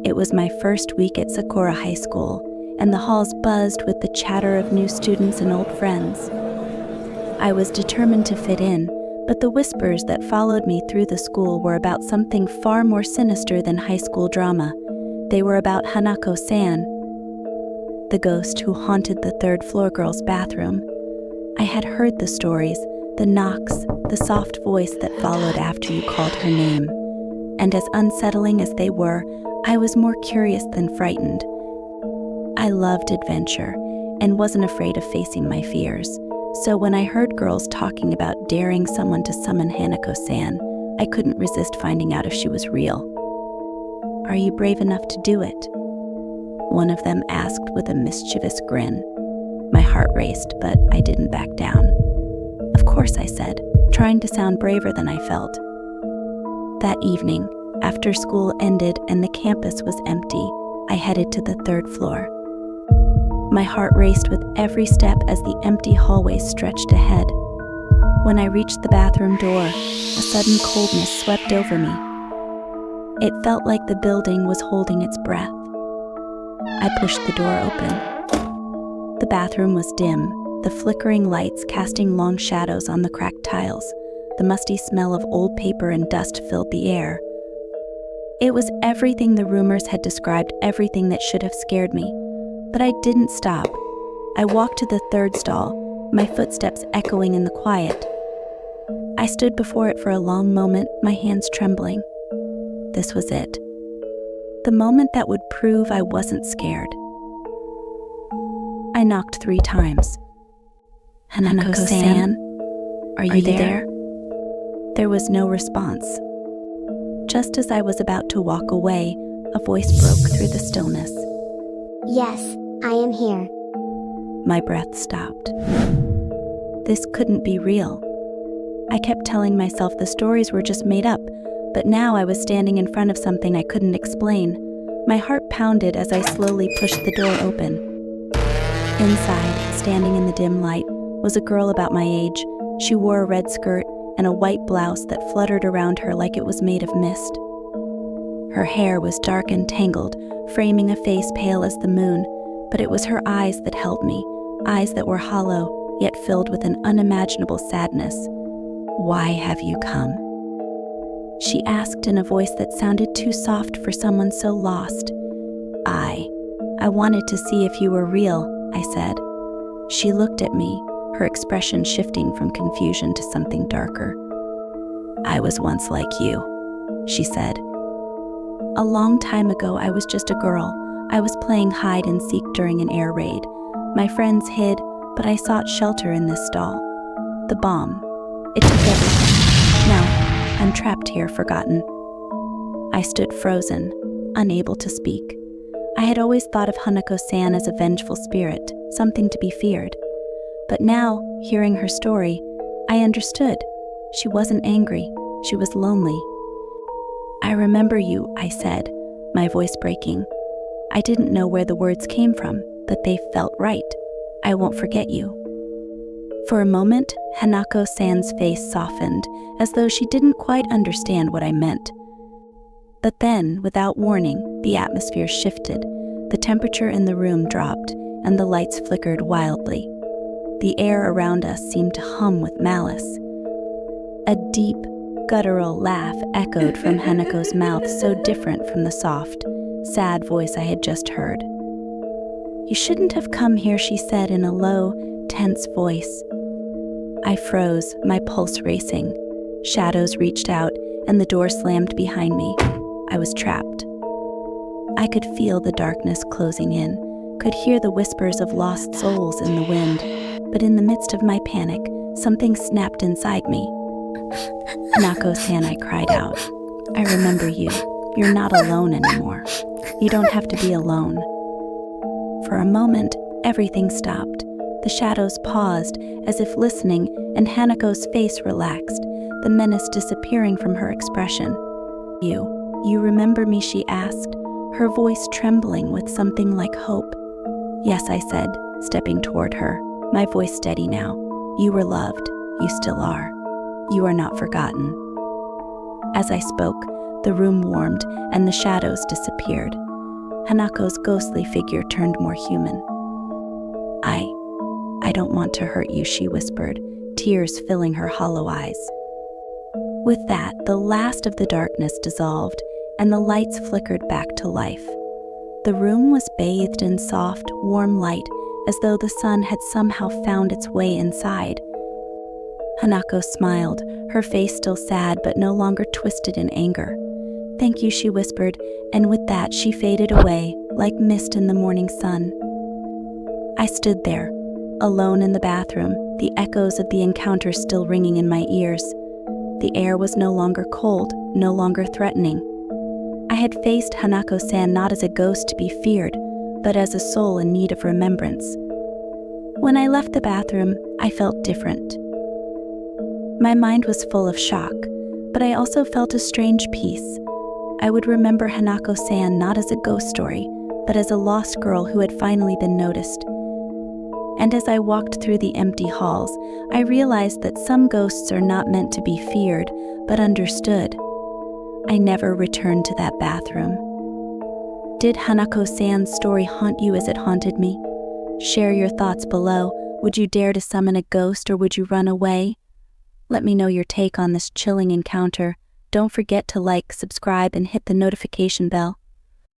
It was my first week at Sakura High School, and the halls buzzed with the chatter of new students and old friends. I was determined to fit in, but the whispers that followed me through the school were about something far more sinister than high school drama. They were about Hanako-san, the ghost who haunted the third-floor girls' bathroom. I had heard the stories, the knocks, the soft voice that followed after you called her name. And as unsettling as they were, I was more curious than frightened. I loved adventure and wasn't afraid of facing my fears. So when I heard girls talking about daring someone to summon Hanako-san, I couldn't resist finding out if she was real. "Are you brave enough to do it?" one of them asked with a mischievous grin. My heart raced, but I didn't back down. "Of course," I said, trying to sound braver than I felt. That evening, after school ended and the campus was empty, I headed to the third floor. My heart raced with every step as the empty hallways stretched ahead. When I reached the bathroom door, a sudden coldness swept over me. It felt like the building was holding its breath. I pushed the door open. The bathroom was dim, the flickering lights casting long shadows on the cracked tiles. The musty smell of old paper and dust filled the air. It was everything the rumors had described, everything that should have scared me. But I didn't stop. I walked to the third stall, my footsteps echoing in the quiet. I stood before it for a long moment, my hands trembling. This was it. The moment that would prove I wasn't scared. I knocked 3 times. "Hanako-san, are you there?" There was no response. Just as I was about to walk away, a voice broke through the stillness. "Yes, I am here." My breath stopped. This couldn't be real. I kept telling myself the stories were just made up, but now I was standing in front of something I couldn't explain. My heart pounded as I slowly pushed the door open. Inside, standing in the dim light, was a girl about my age. She wore a red skirt and a white blouse that fluttered around her like it was made of mist. Her hair was dark and tangled, framing a face pale as the moon, but it was her eyes that held me, eyes that were hollow, yet filled with an unimaginable sadness. "Why have you come?" she asked in a voice that sounded too soft for someone so lost. I wanted to see if you were real," I said. She looked at me, her expression shifting from confusion to something darker. "I was once like you," she said. "A long time ago, I was just a girl. I was playing hide and seek during an air raid. My friends hid, but I sought shelter in this stall. The bomb. It took everything. Now, I'm trapped here, forgotten." I stood frozen, unable to speak. I had always thought of Hanako-san as a vengeful spirit, something to be feared. But now, hearing her story, I understood. She wasn't angry. She was lonely. "I remember you," I said, my voice breaking. I didn't know where the words came from, but they felt right. "I won't forget you." For a moment, Hanako-san's face softened, as though she didn't quite understand what I meant. But then, without warning, the atmosphere shifted. The temperature in the room dropped, and the lights flickered wildly. The air around us seemed to hum with malice. A deep, guttural laugh echoed from Hanako's mouth, so different from the soft, sad voice I had just heard. "You shouldn't have come here," she said in a low, tense voice. I froze, my pulse racing. Shadows reached out, and the door slammed behind me. I was trapped. I could feel the darkness closing in, could hear the whispers of lost souls in the wind, but in the midst of my panic, something snapped inside me. "Hanako-san," I cried out. "I remember you. You're not alone anymore. You don't have to be alone." For a moment, everything stopped. The shadows paused, as if listening, and Hanako's face relaxed, the menace disappearing from her expression. You remember me?" she asked, her voice trembling with something like hope. "Yes," I said, stepping toward her, my voice steady now. "You were loved. You still are. You are not forgotten." As I spoke, the room warmed and the shadows disappeared. Hanako's ghostly figure turned more human. I don't want to hurt you, she whispered, tears filling her hollow eyes. With that, the last of the darkness dissolved, and the lights flickered back to life. The room was bathed in soft, warm light, as though the sun had somehow found its way inside. Hanako smiled, her face still sad but no longer twisted in anger. "Thank you," she whispered, and with that she faded away, like mist in the morning sun. I stood there, alone in the bathroom, the echoes of the encounter still ringing in my ears. The air was no longer cold, no longer threatening. I had faced Hanako-san not as a ghost to be feared, but as a soul in need of remembrance. When I left the bathroom, I felt different. My mind was full of shock, but I also felt a strange peace. I would remember Hanako-san not as a ghost story, but as a lost girl who had finally been noticed. And as I walked through the empty halls, I realized that some ghosts are not meant to be feared, but understood. I never returned to that bathroom. Did Hanako-san's story haunt you as it haunted me? Share your thoughts below. Would you dare to summon a ghost, or would you run away? Let me know your take on this chilling encounter. Don't forget to like, subscribe, and hit the notification bell.